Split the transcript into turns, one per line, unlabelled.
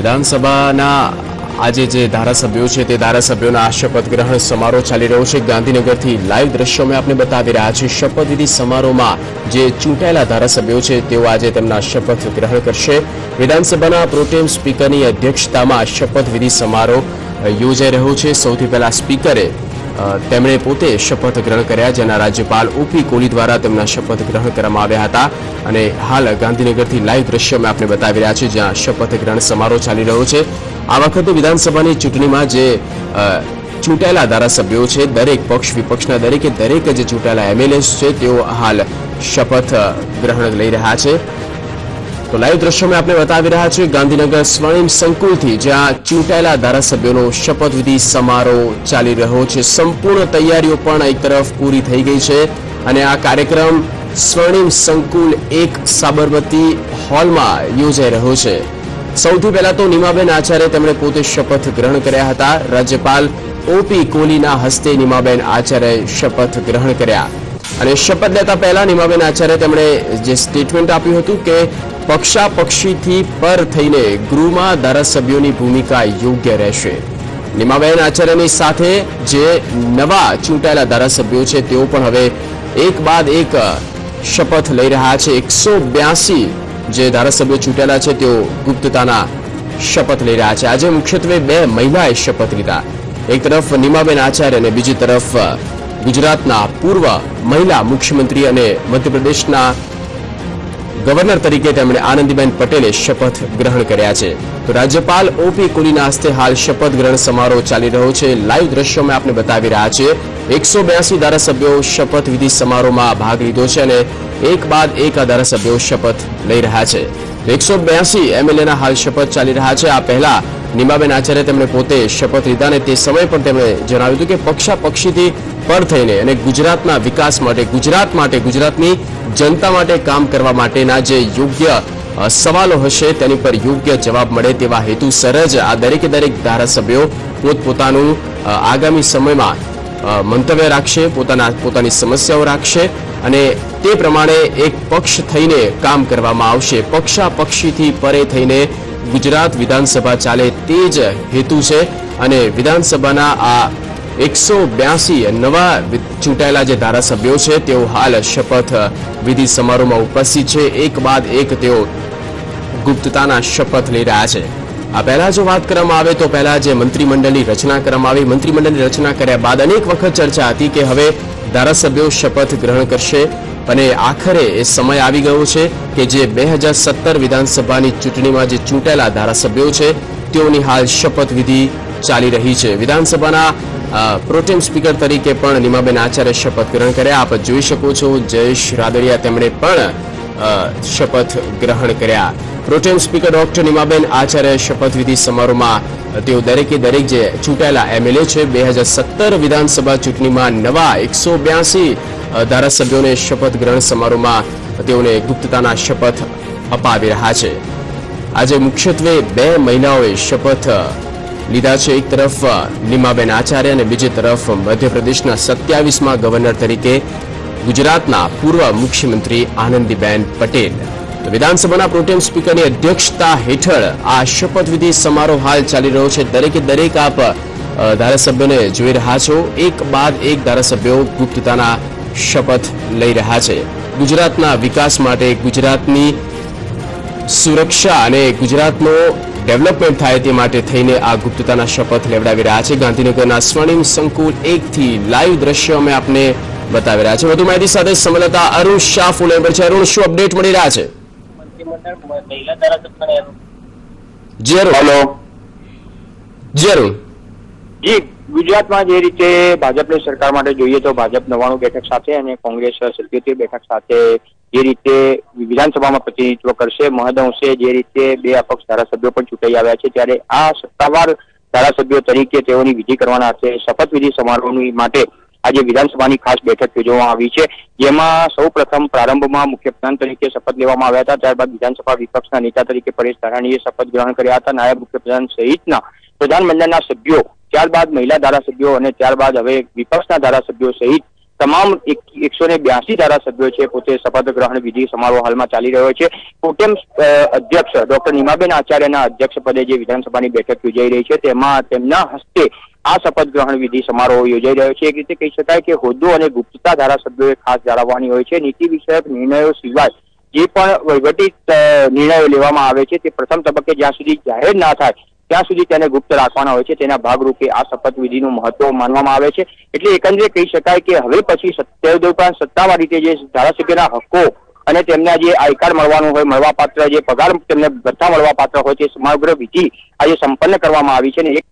વિધાનસભાના આજે જે ધારાસભ્યો છે તે ધારાસભ્યોના શપથ ગ્રહણ સમારોહ ચાલી રહ્યો છે। ગાંધીનગરથી લાઈવ દ્રશ્યો મેં આપને બતાવી રહ્યા છે। શપથવિધિ સમારોહમાં જે ચૂંટાયેલા ધારાસભ્યો છે તેઓ આજે તેમના શપથ ગ્રહણ કરશે। વિધાનસભાના પ્રોટેમ સ્પીકરની અધ્યક્ષતામાં શપથવિધિ સમારોહ યોજાઈ રહ્યો છે। સૌથી પહેલા સ્પીકરે તેમણે પોતે શપથ ગ્રહણ કર્યા, જેના રાજ્યપાલ ઓપી કોહલી દ્વારા તેમના શપથ ગ્રહણ કરવામાં આવ્યા હતા। અને હાલ ગાંધીનગરથી લાઈવ દ્રશ્યો મેં આપને બતાવી રહ્યા છે, જ્યાં શપથ ગ્રહણ સમારોહ ચાલી રહ્યો છે। આ વખતે વિધાનસભાની ચૂંટણીમાં જે ચૂંટાયેલા ધારાસભ્યો છે, દરેક પક્ષ વિપક્ષના દરેક જે ચૂંટાયેલા એમએલએ છે તેઓ હાલ શપથ ગ્રહણ લઈ રહ્યા છે। તો લાઈવ દ્રશ્યો મેં આપને બતાવી રહ્યા છે ગાંધીનગર સ્વર્ણિમ સંકુલથી, જ્યાં ચૂંટાયેલા ધારાસભ્યોનો શપથવિધિ સમારોહ ચાલી રહ્યો છે। સંપૂર્ણ તૈયારીઓ પણ એક તરફ પૂરી થઈ ગઈ છે અને આ કાર્યક્રમ સ્વર્ણિમ સંકુલ 1 સાબરમતી હોલમાં યોજાઈ રહ્યો છે। સૌથી પહેલા તો નીમાબેન આચાર્ય તેમણે પોતે શપથ ગ્રહણ કર્યા હતા। રાજ્યપાલ ઓપી કોહલીના હસ્તે નીમાબેન આચાર્યએ શપથ ગ્રહણ કર્યા અને શપથ લેતા પહેલા નીમાબેન આચાર્ય તેમણે જે સ્ટેટમેન્ટ આપ્યું હતું કે પક્ષાપક્ષીથી પર થઈને ગૃહમાં ધારાસભ્યોની ભૂમિકા યોગ્ય રહેશે। નીમાબેન આચાર્યની સાથે જે નવા ચૂંટાયેલા ધારાસભ્યો છે તેઓ પણ હવે એક બાદ એક શપથ લઈ રહ્યા છે। 182 જે ધારાસભ્યો ચૂંટાયેલા છે તેઓ ગુપ્તતાના શપથ લઈ રહ્યા છે। આજે મુખ્યત્વે 2 મહિલાએ શપથ લીધા। એક તરફ નીમાબેન આચાર્ય અને બીજી તરફ ગુજરાતના પૂર્વ મહિલા મુખ્યમંત્રી અને મધ્યપ્રદેશના ગવર્નર તરીકે તેમણે આનંદીબેન પટેલે શપથ ગ્રહણ કર્યા છે। તો રાજ્યપાલ ઓપી કોહલીના હસ્તે હાલ શપથ ગ્રહણ સમારોહ ચાલી રહ્યો છે। લાઈવ દ્રશ્યો મેં આપને બતાવી રહ્યા છે। 182 ધારાસભ્યો શપથવિધિ સમારોહમાં ભાગ લીધો છે અને એક બાદ એક આ ધારાસભ્યો શપથ લઈ રહ્યા છે। 182 એમએલએના હાલ શપથ ચાલી રહ્યા છે। આ પહેલા નીમાબેન આચાર્ય તેમણે પોતે શપથ લીધા અને તે સમય પણ તેમણે જણાવ્યું હતું કે પક્ષાપક્ષીથી પર થઈને અને ગુજરાતના વિકાસ માટે, ગુજરાતની જનતા માટે કામ કરવા માટેના જે યોગ્ય સવાલો હશે તેની પર યોગ્ય જવાબ મળે તેવા હેતુસર જ આ દરેક ધારાસભ્યો પોતપોતાનું આગામી સમયમાં મંતવ્ય રાખશે, પોતાની સમસ્યાઓ રાખશે અને તે પ્રમાણે એક પક્ષ થઈને કામ કરવામાં આવશે। પક્ષાપક્ષીથી પરે થઈને ગુજરાત વિધાનસભા ચાલે તે જ હેતુ છે અને વિધાનસભાના આ 182 નવા ચૂંટાયેલા જે ધારાસભ્યો છે તેઓ હાલ શપથ વિધિ સમારોહમાં ઉપસ્થિત છે। એક બાદ એક તેઓ ગુપ્તતાના શપથ લઈ રહ્યા છે। આ પહેલા જો વાત કરવામાં આવે તો પહેલા જે મંત્રીમંડળની રચના કરવામાં આવી, મંત્રીમંડળની રચના કર્યા બાદ અનેક વખત ચર્ચા હતી કે હવે ધારાસભ્યો શપથ ગ્રહણ કરશે અને આખરે એ સમય આવી ગયો છે કે જે 2017 વિધાનસભાની ચૂંટણીમાં જે ચૂંટાયેલા ધારાસભ્યો છે તેઓની હાલ શપથવિધિ ચાલી રહી છે। વિધાનસભાના પ્રોટેમ સ્પીકર તરીકે પણ નીમાબેન આચાર્ય શપથ ગ્રહણ કર્યા। આપ જોઈ શકો છો જયેશ રાદડિયા તેમણે પણ શપથ ગ્રહણ કર્યા। Pro tem speaker doctor Nimaben Acharya શપથવિધિ સમારોહમાં તેઓ દરેક જે ચૂંટાયેલા એમએલએ છે 2017 વિધાનસભા ચૂંટણીમાં નવા 182 ધારાસભ્યોને શપથ ગ્રહણ સમારોહમાં તેઓને ગુપ્તતાના શપથ અપાવી રહ્યા છે। આજે મુખ્યત્વે 2 મહિલાઓએ શપથ લીધા છે। એક તરફ નીમાબેન આચાર્ય અને બીજી તરફ મધ્યપ્રદેશના 27મા ગવર્નર તરીકે ગુજરાતના પૂર્વ મુખ્યમંત્રી આનંદીબેન પટેલ। તો વિધાનસભાના પ્રોટેમ સ્પીકરની અધ્યક્ષતા હેઠળ આ શપથવિધિ સમારોહ હાલ ચાલી રહ્યો છે। દરેક આપ ધારાસભ્યોને જોઈ રહ્યા છો। એક બાદ એક ધારાસભ્યો ગુપ્તતાના શપથ લઈ રહ્યા છે। ગુજરાતના વિકાસ માટે, ગુજરાતની સુરક્ષા અને ગુજરાતનો ડેવલપમેન્ટ થાય તે માટે થઈને આ ગુપ્તતાના શપથ લેવડાવી રહ્યા છે। ગાંધીનગરના સ્વર્ણિમ સંકુલ 1 થી લાઈવ દ્રશ્યો અમે આપને બતાવી રહ્યા છે। વધુ માહિતી સાથે સંવાદદાતા અરુણ શાહ ફોન પર છે। અરુણ, શું અપડેટ મળી રહ્યા છે?
ગુજરાતમાં જે રીતે ભાજપની સરકાર માટે જોઈએ તો ભાજપ 99 બેઠક સાથે અને કોંગ્રેસ 77 બેઠક સાથે જે રીતે વિધાનસભામાં પ્રતિનિધિત્વ કરશે, મહદઅંશે જે રીતે 2 અપક્ષ ધારાસભ્યો પણ ચૂંટાઈ આવ્યા છે, ત્યારે આ સત્તાવાર ધારાસભ્યો તરીકે તેઓની વિધિ કરવાના છે। શપથવિધિ સમારોહની માટે આજે વિધાનસભાની ખાસ બેઠક યોજવામાં આવી છે, જેમાં સૌ પ્રથમ પ્રારંભમાં મુખ્યપ્રધાન તરીકે શપથ લેવામાં આવ્યા હતા। ત્યારબાદ વિધાનસભા વિપક્ષના નેતા તરીકે પરેશ ધાનાણીએ શપથ ગ્રહણ કર્યા હતા। નાયબ મુખ્યપ્રધાન સહિતના પ્રધાનમંડળના સભ્યો, ત્યારબાદ મહિલા ધારાસભ્યો અને ત્યારબાદ હવે વિપક્ષના ધારાસભ્યો સહિત તમામ 182 ધારાસભ્યો છે પોતે શપથ ગ્રહણ વિધિ સમારોહ હાલમાં ચાલી રહ્યો છે. પ્રોટેમ અધ્યક્ષ ડોક્ટર નીમાબેન આચાર્યના અધ્યક્ષ પદે જે વિધાનસભાની બેઠક યોજાઈ રહી છે તેમાં તેમના હસ્તે આ શપથ ગ્રહણ વિધિ સમારોહ યોજાઈ રહ્યો છે. એક રીતે કહી શકાય કે હોદ્દો અને ગુપ્તતા ધારાસભ્યોએ ખાસ જાળવવાની હોય છે. નીતિ વિષયક નિર્ણયો સિવાય જે પણ વહીવટી નિર્ણયો લેવામાં આવે છે તે પ્રથમ તબક્કે જ્યાં સુધી જાહેર ના થાય ત્યાં સુધી તેને ગુપ્ત રાખવાના હોય છે. તેના ભાગરૂપે આ શપથવિધિનું મહત્વ માનવામાં આવે છે. એટલે એકંદરે કહી શકાય કે હવે પછી ઉપરાંત સત્તાવાર રીતે જે ધારાસભ્યના હક્કો અને તેમના જે આઈ કાર્ડ મળવાનું હોય, મળવાપાત્ર જે પગાર તેમને ભથ્થા મળવાપાત્ર હોય તે સમગ્ર વિધિ આજે સંપન્ન કરવામાં આવી છે. અને એક